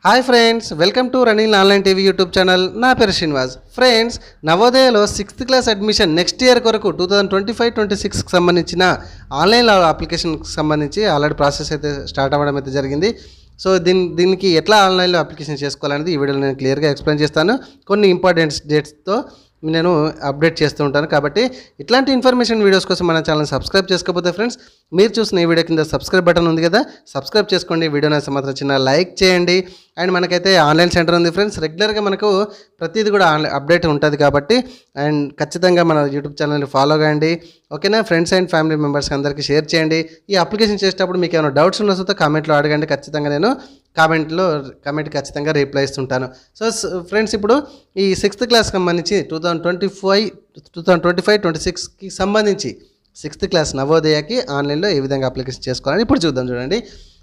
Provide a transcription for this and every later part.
Hi friends, welcome to Ranil online TV YouTube channel. నా పేరు Srinivas. Friends, నవోదయలో 6th class admission next year కొరకు 2025-26కి సంబంధించిన ఆన్లైన్ అప్లికేషన్కి సంబంధించి ఆల్రెడీ ప్రాసెస్ అయితే స్టార్ట్ అవ్వడం అయితే జరిగింది. సో దీనికి ఎట్లా ఆన్లైన్లో అప్లికేషన్ చేసుకోవాలనేది ఈ వీడియోలో నేను క్లియర్గా ఎక్స్ప్లెయిన్ చేస్తాను. కొన్ని ఇంపార్టెంట్ డేట్స్తో నేను అప్డేట్ చేస్తూ ఉంటాను. కాబట్టి ఇట్లాంటి ఇన్ఫర్మేషన్ వీడియోస్ కోసం మన ఛానల్ సబ్స్క్రైబ్ చేసుకోకపోతే ఫ్రెండ్స్, మీరు చూసిన ఈ వీడియో కింద సబ్స్క్రైబ్ బటన్ ఉంది కదా, సబ్స్క్రైబ్ చేసుకోండి. వీడియో నచ్చితే మాత్రం చిన్న లైక్ చేయండి. అండ్ మనకైతే ఆన్లైన్ సెంటర్ ఉంది ఫ్రెండ్స్. రెగ్యులర్గా మనకు ప్రతిదీ కూడా అప్డేట్ ఉంటుంది కాబట్టి అండ్ ఖచ్చితంగా మన యూట్యూబ్ ఛానల్ని ఫాలో కండి. ఓకేనా ఫ్రెండ్స్ అండ్ ఫ్యామిలీ మెంబర్స్కి అందరికీ షేర్ చేయండి. ఈ అప్లికేషన్ చేసేటప్పుడు మీకు ఏమైనా డౌట్స్ ఉన్న సో కామెంట్లో అడగండి. ఖచ్చితంగా నేను కామెంట్ ఖచ్చితంగా రిప్లై ఇస్తుంటాను. సో ఫ్రెండ్స్, ఇప్పుడు ఈ 6th క్లాస్కి సంబంధించి 2025-26కి సంబంధించి 6th క్లాస్ నవోదయకి ఆన్లైన్లో ఏ విధంగా అప్లికేషన్ చేసుకోవాలని ఇప్పుడు చూద్దాం. చూడండి.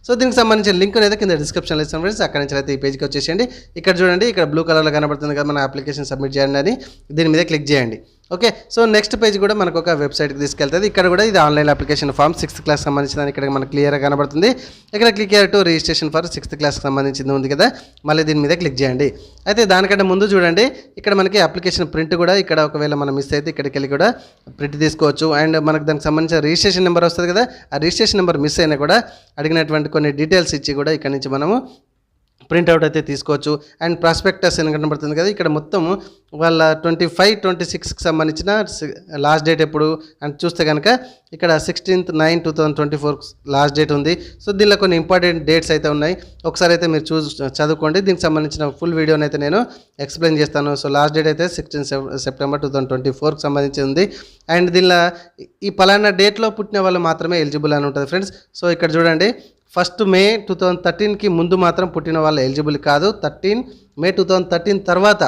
సో దీనికి సంబంధించిన లింక్ అనేది కింద డిస్క్రిప్షన్లో ఇస్తాను ఫ్రెండ్స్. అక్కడ నుంచి అయితే ఈ పేజ్కి వచ్చేసేయండి. ఇక్కడ చూడండి, ఇక్కడ బ్లూ కలర్లో కనబడుతుంది కదా మన అప్లికేషన్ సబ్మిట్ చేయండి అని, దీని మీద క్లిక్ చేయండి. ఓకే, సో నెక్స్ట్ పేజ్ కూడా మనకు ఒక వెబ్సైట్కి తీసుకెళ్తుంది. ఇక్కడ కూడా ఇది online application form 6th class సంబంధించిన ఇక్కడ మనకు క్లియర్గా కనబడుతుంది. ఇక్కడ click to registration for 6th క్లాస్కి సంబంధించింది ఉంది కదా, మళ్ళీ దీని మీద క్లిక్ చేయండి. అయితే దానికంటే ముందు చూడండి, ఇక్కడ మనకి అప్లికేషన్ ప్రింట్ కూడా ఇక్కడ ఒకవేళ మనం మిస్ అయితే ఇక్కడికి వెళ్ళి కూడా ప్రింట్ తీసుకోవచ్చు. అండ్ మనకు దానికి సంబంధించిన రిజిస్ట్రేషన్ నెంబర్ వస్తుంది కదా, ఆ రిజిస్ట్రేషన్ నెంబర్ మిస్ అయినా కూడా అడిగినటువంటి కొన్ని డీటెయిల్స్ ఇచ్చి కూడా ఇక్కడ నుంచి మనము ప్రింట్అవుట్ అయితే తీసుకోవచ్చు. అండ్ ప్రాస్పెక్టస్ అని కనబడుతుంది కదా, ఇక్కడ మొత్తం వాళ్ళ 25-26కి సంబంధించిన లాస్ట్ డేట్ ఎప్పుడు అని చూస్తే కనుక ఇక్కడ 16/9/2024 లాస్ట్ డేట్ ఉంది. సో దీనిలో కొన్ని ఇంపార్టెంట్ డేట్స్ అయితే ఉన్నాయి. ఒకసారి అయితే మీరు చదువుకోండి. దీనికి సంబంధించిన ఫుల్ వీడియోని అయితే నేను ఎక్స్ప్లెయిన్ చేస్తాను. సో లాస్ట్ డేట్ అయితే 16 సెప్టెంబర్ 2024కి సంబంధించి ఉంది. అండ్ దీనిలో ఈ పలానా డేట్లో పుట్టిన వాళ్ళు మాత్రమే ఎలిజిబుల్ అని ఉంటుంది ఫ్రెండ్స్. సో ఇక్కడ చూడండి, 1 మే 2013కి ముందు మాత్రం పుట్టిన వాళ్ళు ఎలిజిబుల్ కాదు. 13 మే 2013 తర్వాత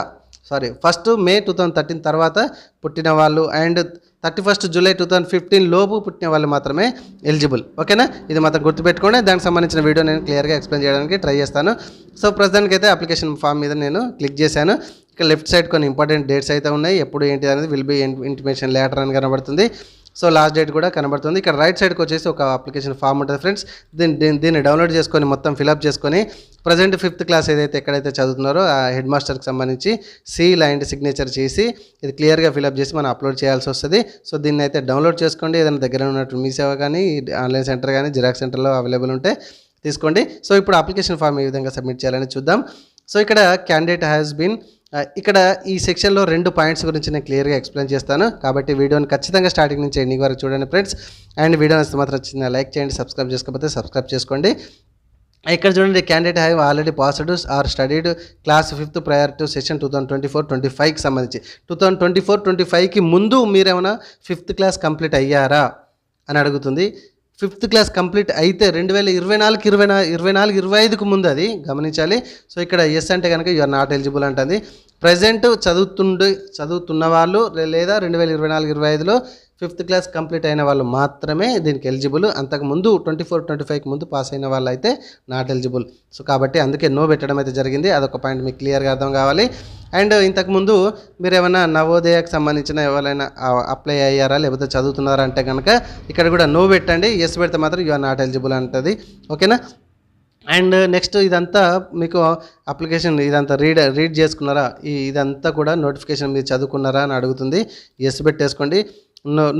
1 మే 2013 తర్వాత పుట్టిన వాళ్ళు అండ్ 31 జూలై 2015 లోపు పుట్టిన వాళ్ళు మాత్రమే ఎలిజిబుల్. ఓకేనా, ఇది మాత్రం గుర్తుపెట్టుకోండి. దానికి సంబంధించిన వీడియో నేను క్లియర్గా ఎక్స్ప్లెయిన్ చేయడానికి ట్రై చేస్తాను. సో ప్రస్తుతానికి అయితే అప్లికేషన్ ఫామ్ మీద నేను క్లిక్ చేశాను. ఇక్కడ లెఫ్ట్ సైడ్ కొన్ని ఇంపార్టెంట్ డేట్స్ అయితే ఉన్నాయి. ఎప్పుడు ఏంటి అనేది విల్ బి ఇంటిమేషన్ లేటర్ అని కనబడుతుంది. సో లాస్ట్ డేట్ కూడా కనబడుతుంది. ఇక్కడ రైట్ సైడ్కి వచ్చేసి ఒక అప్లికేషన్ ఫామ్ ఉంటుంది ఫ్రెండ్స్. దీన్ని డౌన్లోడ్ చేసుకొని మొత్తం ఫిలప్ చేసుకొని ప్రజెంట్ 5th క్లాస్ ఏదైతే ఎక్కడైతే చదువుతున్నారో ఆ హెడ్ మాస్టర్కి సంబంధించి సీల్ అండ్ సిగ్నేచర్ చేసి ఇది క్లియర్గా ఫిలప్ చేసి మనం అప్లోడ్ చేయాల్సి వస్తుంది. సో దీన్ని అయితే డౌన్లోడ్ చేసుకోండి. ఏదైనా దగ్గర ఉన్నట్టు మీ సేవ కానీ ఆన్లైన్ సెంటర్ కానీ జిరాక్స్ సెంటర్లో అవైలబుల్ ఉంటే తీసుకోండి. సో ఇప్పుడు అప్లికేషన్ ఫామ్ ఏ విధంగా సబ్మిట్ చేయాలని చూద్దాం. సో ఇక్కడ క్యాండిడేట్ హ్యాస్ బీన్ ఇక్కడ ఈ సెక్షన్లో 2 పాయింట్స్ గురించి నేను క్లియర్గా ఎక్స్ప్లెయిన్ చేస్తాను. కాబట్టి వీడియోని ఖచ్చితంగా స్టార్టింగ్ నుంచి ఎండింగ్ వరకు చూడండి ఫ్రెండ్స్. అండ్ వీడియో నచ్చితే మాత్రం చిన్న లైక్ చేయండి. సబ్స్క్రైబ్ చేసుకోకపోతే సబ్స్క్రైబ్ చేసుకోండి. ఇక్కడ చూడండి, candidate have already passed or studied class 5th prior to session 2024-25కి సంబంధించి 2024-25కి ముందు మీరేమైనా 5th క్లాస్ కంప్లీట్ అయ్యారా అని అడుగుతుంది. 5th క్లాస్ కంప్లీట్ అయితే 2024-25కు ముందు అది గమనించాలి. సో ఇక్కడ ఎస్ అంటే కనుక యు ఆర్ నాట్ ఎలిజిబుల్ అంటుంది. ప్రజెంట్ చదువుతున్న వాళ్ళు లేదా 2024-25లో 5th క్లాస్ కంప్లీట్ అయిన వాళ్ళు మాత్రమే దీనికి ఎలిజిబుల్. అంతకుముందు 24-25కి ముందు పాస్ అయిన వాళ్ళు అయితే నాట్ ఎలిజిబుల్. సో కాబట్టి అందుకే నో పెట్టడం అయితే జరిగింది. అదొక పాయింట్ మీకు క్లియర్గా అర్థం కావాలి. అండ్ ఇంతకుముందు మీరు ఏమైనా నవోదయకు సంబంధించిన ఎవరైనా అప్లై అయ్యారా లేకపోతే చదువుతున్నారా అంటే కనుక ఇక్కడ కూడా నో పెట్టండి. ఎస్ పెడితే మాత్రం యు ఆర్ నాట్ ఎలిజిబుల్ అంటుంది. ఓకేనా. అండ్ నెక్స్ట్ ఇదంతా మీకు అప్లికేషన్ ఇదంతా రీడ్ చేసుకున్నారా, ఇదంతా కూడా నోటిఫికేషన్ మీరు చదువుకున్నారా అని అడుగుతుంది. ఎస్ పెట్టేసుకోండి.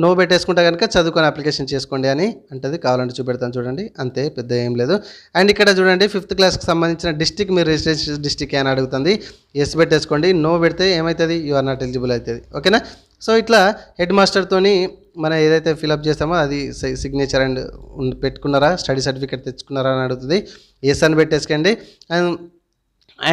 నో పెట్టేసుకుంటే కనుక చదువుకొని అప్లికేషన్ చేసుకోండి అని అంటది. కావాలంటే చూపెడతాను చూడండి, అంతే, పెద్ద ఏం లేదు. అండ్ ఇక్కడ చూడండి, 5th క్లాస్కి సంబంధించిన డిస్టిక్ మీరు రిజిస్ట్రేషన్ డిస్టిక్ అని అడుగుతుంది. ఎస్ పెట్టేసుకోండి. నో పెడితే ఏమవుతుంది, యు ఆర్ నాట్ ఎలిజిబుల్ అవుతుంది. ఓకేనా. సో ఇట్లా హెడ్ మాస్టర్తోని మనం ఏదైతే ఫిలప్ చేస్తామో అది సిగ్నేచర్ అండ్ పెట్టుకున్నారా, స్టడీ సర్టిఫికేట్ తెచ్చుకున్నారా అని అడుగుతుంది. ఎస్ అని పెట్టేసుకోండి.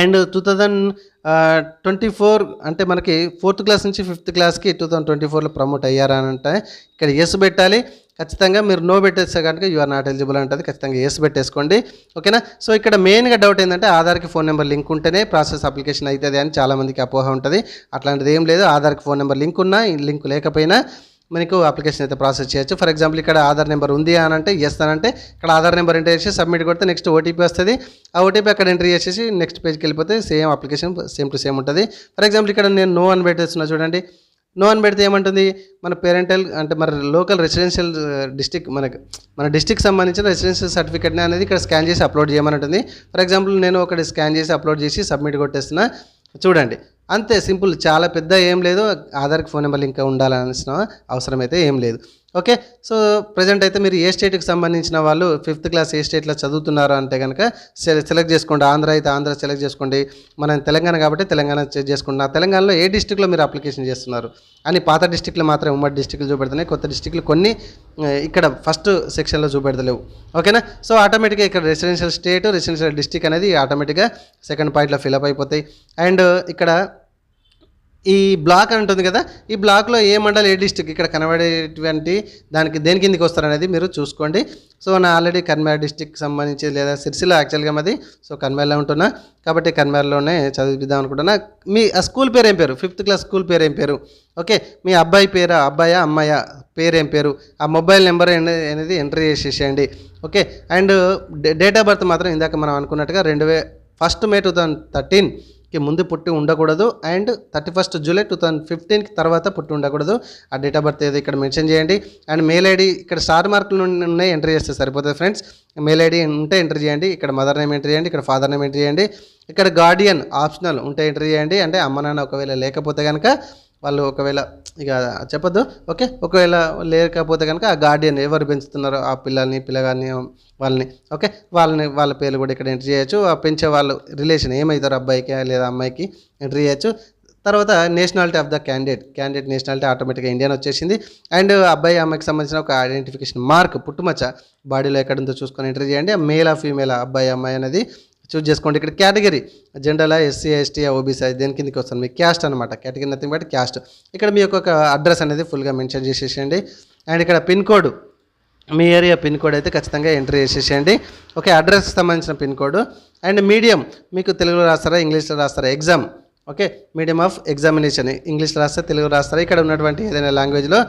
అండ్ 2024 అంటే మనకి 4th క్లాస్ నుంచి 5th క్లాస్కి 2024లో ప్రమోట్ అయ్యారా అని అంటే ఇక్కడ ఎస్ పెట్టాలి. ఖచ్చితంగా మీరు నో పెట్టేస్తే కనుక యు ఆర్ నాట్ ఎలిజిబుల్ అంటుంది. ఖచ్చితంగా ఎస్ పెట్టేసుకోండి. ఓకేనా. సో ఇక్కడ మెయిన్గా డౌట్ ఏంటంటే ఆధార్కి ఫోన్ నెంబర్ లింక్ ఉంటేనే ప్రాసెస్ అప్లికేషన్ అవుతుంది అని చాలామందికి అపోహ ఉంటుంది. అట్లాంటిది ఏం లేదు. ఆధార్కి ఫోన్ నెంబర్ లింక్ ఉన్నా లింక్ లేకపోయినా మనకు అప్లికేషన్ అయితే ప్రాసెస్ చేయొచ్చు. ఫర్ ఎగ్జాంపుల్ ఇక్కడ ఆధార్ నెంబర్ ఉంది అని అంటే ఎస్ అని అంటే ఇక్కడ ఆధార్ నెంబర్ ఎంటర్ చేసి సబ్మిట్ కొడితే నెక్స్ట్ ఓటీపీ వస్తుంది. ఆ ఓటీపీ అక్కడ ఎంట్రీ చేసేసి నెక్స్ట్ పేజ్కి వెళ్ళిపోతే same application same to same ఉంటుంది. ఫర్ ఎగ్జాంపుల్ ఇక్కడ నేను నో అని పెట్టేస్తున్నా చూడండి. నో అని పెడితే ఏమంటుంది, మన పేరెంటల్ అంటే మన లోకల్ రెసిడెన్షియల్ డిస్ట్రిక్ట్ మన డిస్ట్రిక్ట్ సంబంధించిన రెసిడెన్షియల్ సర్టిఫికేట్ని అనేది ఇక్కడ స్కాన్ చేసి అప్లోడ్ చేయమని ఉంటుంది. ఫర్ ఎగ్జాంపుల్ నేను ఒకటి స్కాన్ చేసి అప్లోడ్ చేసి సబ్మిట్ కొట్టేస్తున్నా, చూడండి అంతే సింపుల్, చాలా పెద్ద ఏం లేదు. ఆధార్కి ఫోన్ నెంబర్ ఇంకా ఉండాలనిసిన అవసరం అయితే ఏం లేదు. ఓకే, సో ప్రజెంట్ అయితే మీరు ఏ స్టేట్కి సంబంధించిన వాళ్ళు 5th క్లాస్ ఏ స్టేట్లో చదువుతున్నారో అంటే కనుక సెలెక్ట్ చేసుకోండి. ఆంధ్ర అయితే ఆంధ్ర సెలెక్ట్ చేసుకోండి. మనం తెలంగాణ కాబట్టి తెలంగాణ చేసుకోండి. తెలంగాణలో ఏ డిస్టిక్లో మీరు అప్లికేషన్ చేస్తున్నారు అని పాత డిస్టిక్లు మాత్రమే ఉమ్మడి డిస్టిక్లు చూపెడుతున్నాయి, కొత్త డిస్టిక్లు కొన్ని ఇక్కడ ఫస్ట్ సెక్షన్లో చూపెడతలేవు. ఓకేనా, సో ఆటోమేటిక్గా ఇక్కడ రెసిడెన్షియల్ స్టేట్ రెసిడెన్షియల్ డిస్టిక్ అనేది ఆటోమేటిక్గా సెకండ్ పాయింట్లో ఫిల్అప్ అయిపోతాయి. అండ్ ఇక్కడ ఈ బ్లాక్ అని ఉంటుంది కదా, ఈ బ్లాక్లో ఏ మండల్ ఏ డిస్టిక్ ఇక్కడ కనబడేటువంటి దానికి దేని కిందికి వస్తారనేది మీరు చూసుకోండి. సో నా ఆల్రెడీ కన్మేర్ డిస్టిక్ సంబంధించి లేదా సిరిసిల్ల యాక్చువల్గా మాది, సో కన్మేర్లో ఉంటున్నా కాబట్టి కన్మేర్లోనే చదివిద్దాం అనుకుంటున్నా. మీ ఆ స్కూల్ పేరు ఏం పేరు, 5th క్లాస్ స్కూల్ పేరు ఏం పేరు, ఓకే మీ అబ్బాయి పేరా అబ్బాయా అమ్మాయా పేరు ఏం పేరు, ఆ మొబైల్ నెంబర్ అనేది ఎంట్రీ చేసేసేయండి. Okay, and date of birth మాత్రం ఇందాక మనం అనుకున్నట్టుగా 1 మే 2013కి ముందు పుట్టి ఉండకూడదు, అండ్ 31 జూలై 2015కి తర్వాత పుట్టి ఉండకూడదు. ఆ డేట్ ఆఫ్ బర్త్ ఏదో ఇక్కడ మెన్షన్ చేయండి. అండ్ మెయిల్ ఐడి ఇక్కడ స్టార్ మార్కులు ఉన్నాయి, ఎంట్రీ చేస్తే సరిపోతుంది ఫ్రెండ్స్. మెయిల్ ఐడి ఉంటే ఎంట్రీ చేయండి, ఇక్కడ మదర్ నేమ్ ఎంట్రీ చేయండి, ఇక్కడ ఫాదర్ నేమ్ ఎంట్రీ చేయండి, ఇక్కడ గార్డియన్ ఆప్షనల్ ఉంటే ఎంట్రీ చేయండి. అంటే అమ్మ నాన్న ఒకవేళ లేకపోతే కనుక వాళ్ళు ఒకవేళ ఇక చెప్పొద్దు. ఓకే, ఒకవేళ లేకపోతే కనుక ఆ గార్డియన్ ఎవరు పెంచుతున్నారో ఆ పిల్లగాన్ని వాళ్ళని, ఓకే వాళ్ళ పేర్లు కూడా ఇక్కడ ఎంట్రీ చేయొచ్చు. ఆ పెంచే వాళ్ళు రిలేషన్ ఏమవుతారు అబ్బాయికి లేదా అమ్మాయికి ఎంట్రీ చేయొచ్చు. తర్వాత nationality of the candidate nationality ఆటోమేటిక్గా ఇండియన్ వచ్చేసింది. అండ్ అబ్బాయి అమ్మాయికి సంబంధించిన ఒక ఐడెంటిఫికేషన్ మార్క్ పుట్టుమచ్చ బాడీలో ఎక్కడుందో చూసుకొని ఎంట్రీ చేయండి. మేలా ఫీమేలా అబ్బాయి అమ్మాయి అనేది చూస్ చేసుకోండి. ఇక్కడ category general SC ST OBC దేని కిందకి వస్తుంది, మీ క్యాస్ట్ అనమాట. Category nothing but caste. ఇక్కడ మీ యొక్క అడ్రస్ అనేది ఫుల్గా మెన్షన్ చేసేసేయండి. అండ్ ఇక్కడ పిన్ కోడ్, మీ ఏరియా పిన్ కోడ్ అయితే ఖచ్చితంగా ఎంట్రీ చేసేసేయండి. ఓకే, అడ్రస్కి సంబంధించిన పిన్ కోడ్. అండ్ మీడియం మీకు తెలుగులో రాస్తారా ఇంగ్లీష్లో రాస్తారా, exam okay medium of examination ఇంగ్లీష్లో రాస్తే తెలుగు రాస్తారా, ఇక్కడ ఉన్నటువంటి ఏదైనా లాంగ్వేజ్లో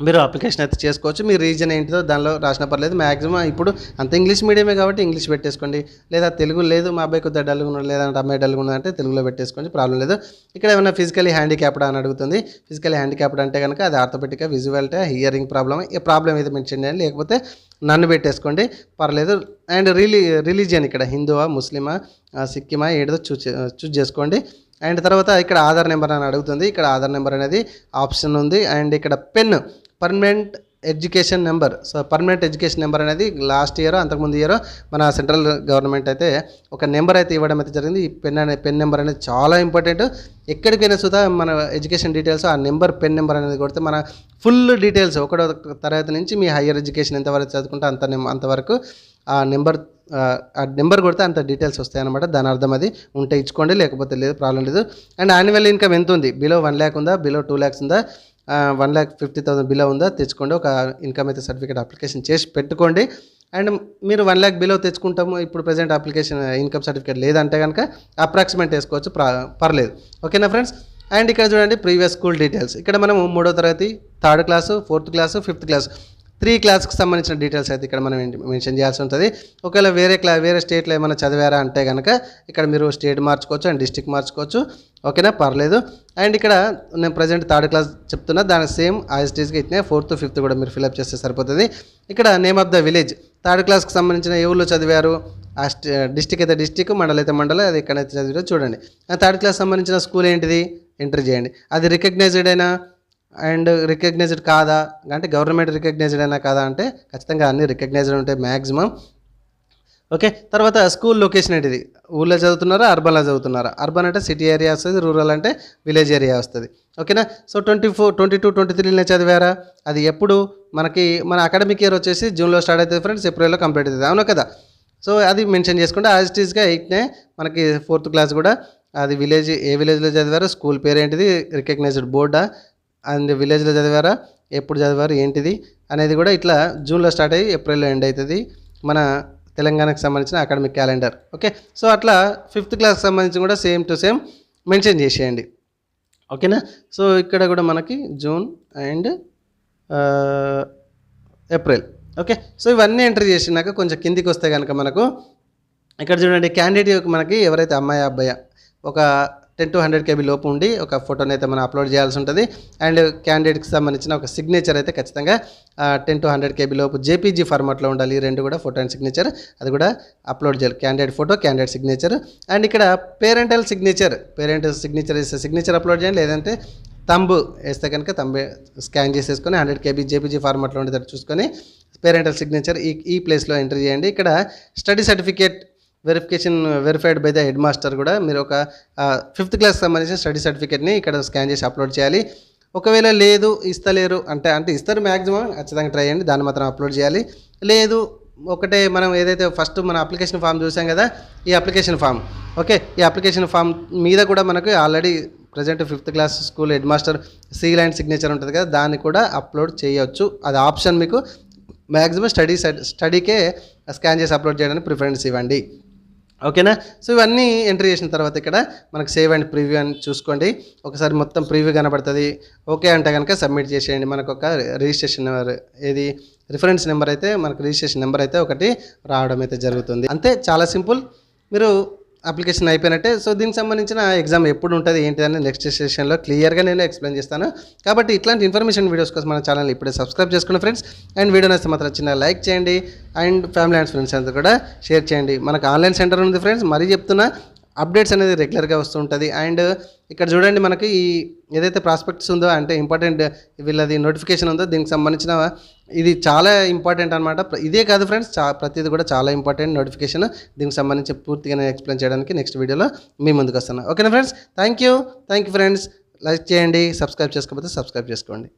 మీరు అప్లికేషన్ అయితే చేసుకోవచ్చు. మీ రీజన్ ఏంటిదో దానిలో రాసిన పర్లేదు. మ్యాక్సిమం ఇప్పుడు అంత ఇంగ్లీష్ మీడియమే కాబట్టి ఇంగ్లీష్ పెట్టేసుకోండి. లేదా తెలుగు లేదు మా అబ్బాయి కొద్దిగా డల్గా ఉన్నాడు లేదంటే అమ్మాయి డల్గా ఉన్నదంటే తెలుగులో పెట్టేసుకోండి, ప్రాబ్లం లేదు. ఇక్కడ ఏమైనా ఫిజికలీ హ్యాండిక్యాప్డ్ అని అడుగుతుంది. ఫిజికలీ హ్యాండిక్యాప్డ్ అంటే కనుక అది ఆర్థోపెటిక్గా విజువాలిటీ హియరింగ్ ప్రాబ్లమ్, ఈ ప్రాబ్లం అయితే మెన్షన్ చేయండి, లేకపోతే నన్ను పెట్టేసుకోండి పర్లేదు. అండ్ రిలీజియన్ ఇక్కడ హిందువా ముస్లిమా సిక్కిమా ఏదో చూజ్ చేసుకోండి. అండ్ తర్వాత ఇక్కడ ఆధార్ నెంబర్ అని అడుగుతుంది. ఇక్కడ ఆధార్ నెంబర్ అనేది ఆప్షన్ ఉంది. అండ్ ఇక్కడ permanent education number. So permanent education number అనేది లాస్ట్ ఇయర్ అంతకుముందు ఇయర్ మన సెంట్రల్ గవర్నమెంట్ అయితే ఒక నెంబర్ అయితే ఇవ్వడం అయితే జరిగింది. ఈ పెన్ నెంబర్ అనేది చాలా ఇంపార్టెంట్. ఎక్కడికైనా సుధా మన ఎడ్యుకేషన్ డీటెయిల్స్ ఆ నెంబర్ పెన్ నెంబర్ అనేది కొడితే మన ఫుల్ డీటెయిల్స్ 1వ తరగతి నుంచి మీ హయ్యర్ ఎడ్యుకేషన్ ఎంతవరకు చదువుకుంటే అంతవరకు ఆ నెంబర్ కొడితే అంత డీటెయిల్స్ వస్తాయి అనమాట. దాని అర్థం అది ఉంటే ఇచ్చుకోండి, లేకపోతే లేదు, ప్రాబ్లం లేదు. అండ్ యాన్యువల్ ఇన్కమ్ ఎంత ఉంది, బిలో 1 lakh ఉందా, బిలో 2 lakhs ఉందా, 1,50,000 బిలో ఉందా తెచ్చుకోండి. ఒక ఇన్కమ్ అయితే సర్టిఫికేట్ అప్లికేషన్ చేసి పెట్టుకోండి. అండ్ మీరు 1 lakh బిలో తెచ్చుకుంటాము ఇప్పుడు ప్రజెంట్ అప్లికేషన్ ఇన్కమ్ సర్టిఫికేట్ లేదంటే కనుక అప్రాక్సిమేట్ వేసుకోవచ్చు, పర్లేదు. ఓకేనా ఫ్రెండ్స్. అండ్ ఇక్కడ చూడండి ప్రీవియస్ స్కూల్ డీటెయిల్స్. ఇక్కడ మనము 3వ తరగతి 3rd class 4th class 5th class 3 క్లాస్కి సంబంధించిన డీటెయిల్స్ అయితే ఇక్కడ మనం మెన్షన్ చేయాల్సి ఉంటుంది. ఒకవేళ వేరే స్టేట్లో ఏమైనా చదివారా అంటే కనుక ఇక్కడ మీరు స్టేట్ మార్చుకోవచ్చు అండ్ డిస్ట్రిక్ట్ మార్చుకోవచ్చు. ఓకేనా, పర్లేదు. అండ్ ఇక్కడ నేను ప్రజెంట్ 3rd క్లాస్ చెప్తున్నా, దానికి సేమ్ ఐఎస్టీస్కి ఇచ్చినా 4th 5th కూడా మీరు ఫిల్అప్ చేస్తే సరిపోతుంది. ఇక్కడ name of the village 3rd క్లాస్కి సంబంధించిన ఏ ఊళ్ళో చదివారు, ఆ డిస్టిక్ అయితే డిస్టిక్, మండలం అయితే మండలం, అది ఎక్కడైతే చదివారో చూడండి. 3rd క్లాస్ సంబంధించిన స్కూల్ ఏంటిది ఎంటర్ చేయండి. అది రికగ్నైజ్డ్ అయినా అండ్ రికగ్నైజ్డ్ కాదా అంటే గవర్నమెంట్ రికగ్నైజ్డ్ అయినా కాదా అంటే ఖచ్చితంగా అన్ని రికగ్నైజ్డ్ ఉంటాయి మ్యాక్సిమం. ఓకే, తర్వాత స్కూల్ లొకేషన్ ఏంటిది, ఊళ్ళో చదువుతున్నారా అర్బన్లో చదువుతున్నారా. అర్బన్ అంటే సిటీ ఏరియా వస్తుంది, రూరల్ అంటే విలేజ్ ఏరియా వస్తుంది. ఓకేనా, సో 24, 22, 23 చదివారా, అది ఎప్పుడు మన అకాడమిక్ ఇయర్ వచ్చేసి జూన్లో స్టార్ట్ అవుతుంది ఫ్రెండ్స్, ఏప్రిల్లో కంప్లీట్ అవుతుంది, అవునా కదా. సో అది మెన్షన్ చేసుకుంటే యాజ్ ఇట్ ఈస్గా 8నే మనకి 4th క్లాస్ కూడా అది ఏ విలేజ్లో చదివారు, స్కూల్ పేరు ఏంటిది, రికగ్నైజ్డ్ బోర్డా అండ్ విలేజ్లో చదివారా, ఎప్పుడు చదివారు ఏంటిది అనేది కూడా ఇట్లా జూన్లో స్టార్ట్ అయ్యి ఏప్రిల్లో ఎండ్ అవుతుంది మన తెలంగాణకు సంబంధించిన అకాడమిక్ క్యాలెండర్. ఓకే, సో అట్లా 5th క్లాస్కి సంబంధించి కూడా సేమ్ టు సేమ్ మెన్షన్ చేసేయండి. ఓకేనా, సో ఇక్కడ కూడా మనకి June and April. Okay, so ఇవన్నీ ఎంటర్ చేసినాక కొంచెం కిందికి వస్తే కనుక మనకు ఇక్కడ చూడండి క్యాండిడేట్ మనకి ఎవరైతే అమ్మాయి అబ్బాయి ఒక 10 to 100 KB లోపు ఉండి ఒక ఫోటోని అయితే మనం అప్లోడ్ చేయాల్సి ఉంటుంది. అండ్ క్యాండిడేట్కి సంబంధించిన ఒక సిగ్నేచర్ అయితే ఖచ్చితంగా 10 to 100 KB లోపు JPG ఫార్మాట్లో ఉండాలి. ఈ రెండు కూడా ఫోటో అండ్ సిగ్నేచర్ అది కూడా అప్లోడ్ చేయాలి. Candidate photo, candidate signature. And ఇక్కడ పేరెంటల్ సిగ్నేచర్ ఇస్తే సిగ్నేచర్ అప్లోడ్ చేయండి. లేదంటే తంబు వేస్తే కనుక తంబు స్కాన్ చేసేసుకొని 100 KB JPG ఫార్మాట్లో ఉండేటట్టు చూసుకొని పేరెంటల్ సిగ్నేచర్ ఈ ప్లేస్లో ఎంటర్ చేయండి. ఇక్కడ study certificate verified by the head master కూడా మీరు ఒక 5th క్లాస్కి సంబంధించిన స్టడీ సర్టిఫికేట్ని ఇక్కడ స్కాన్ చేసి అప్లోడ్ చేయాలి. ఒకవేళ లేదు ఇస్తలేరు అంటే ఇస్తారు, మ్యాక్సిమం ఖచ్చితంగా ట్రై చేయండి, దాన్ని మాత్రం అప్లోడ్ చేయాలి. లేదు ఒకటే మనం ఏదైతే ఫస్ట్ మన అప్లికేషన్ ఫామ్ చూసాం కదా, ఈ అప్లికేషన్ ఫామ్ ఈ అప్లికేషన్ ఫామ్ మీద కూడా మనకు already present 5th class school head master seal and signature ఉంటుంది కదా, దాన్ని కూడా అప్లోడ్ చేయొచ్చు. అది ఆప్షన్, మీకు మ్యాక్సిమం స్టడీకే స్కాన్ చేసి అప్లోడ్ చేయడానికి ప్రిఫరెన్స్ ఇవ్వండి. ఓకేనా. సో ఇవన్నీ ఎంట్రీ చేసిన తర్వాత ఇక్కడ మనకు సేవ్ అండ్ ప్రివ్యూ అని చూసుకోండి. ఒకసారి మొత్తం ప్రివ్యూ కనబడుతుంది. ఓకే అంటే కనుక సబ్మిట్ చేసేయండి. మనకు ఒక రిజిస్ట్రేషన్ నెంబర్ రిఫరెన్స్ నెంబర్ అయితే మనకు రిజిస్ట్రేషన్ నెంబర్ అయితే ఒకటి రావడం అయితే జరుగుతుంది. అంతే, చాలా సింపుల్. మీరు అప్లికేషన్ అయిపోయినట్టే. సో దీనికి సంబంధించిన ఎగ్జామ్ ఎప్పుడు ఉంటుంది ఏంటిదని నెక్స్ట్ సెషన్లో క్లియర్గా నేను ఎక్స్ప్లెయిన్ చేస్తాను. కాబట్టి ఇట్లాంటి ఇన్ఫర్మేషన్ వీడియోస్ కోసం మన ఛానల్ ఇప్పుడే సబ్స్క్రైబ్ చేసుకోండి ఫ్రెండ్స్. అండ్ వీడియో నచ్చితే మాత్రం చిన్న లైక్ చేయండి. అండ్ ఫ్యామిలీ అండ్ ఫ్రెండ్స్ అంతా కూడా షేర్ చేయండి. మనకు ఆన్లైన్ సెంటర్ ఉంది ఫ్రెండ్స్, మరీ చెప్తున్నా, అప్డేట్స్ అనేది రెగ్యులర్గా వస్తూ ఉంటుంది. అండ్ ఇక్కడ చూడండి, మనకి ఈ ఏదైతే ప్రాస్పెక్ట్స్ ఉందో అంటే ఇంపార్టెంట్ వీళ్ళది నోటిఫికేషన్ ఉందో దీనికి సంబంధించిన ఇది చాలా ఇంపార్టెంట్ అనమాట. ఇదే కాదు ఫ్రెండ్స్, ప్రతిది కూడా చాలా ఇంపార్టెంట్ నోటిఫికేషన్. దీనికి సంబంధించి పూర్తిగా నేను ఎక్స్ప్లెయిన్ చేయడానికి నెక్స్ట్ వీడియోలో మీ ముందుకు వస్తాను. ఓకేనా friends, thank you friends. Like చేయండి, సబ్స్క్రైబ్ చేసుకోకపోతే సబ్స్క్రైబ్ చేసుకోండి.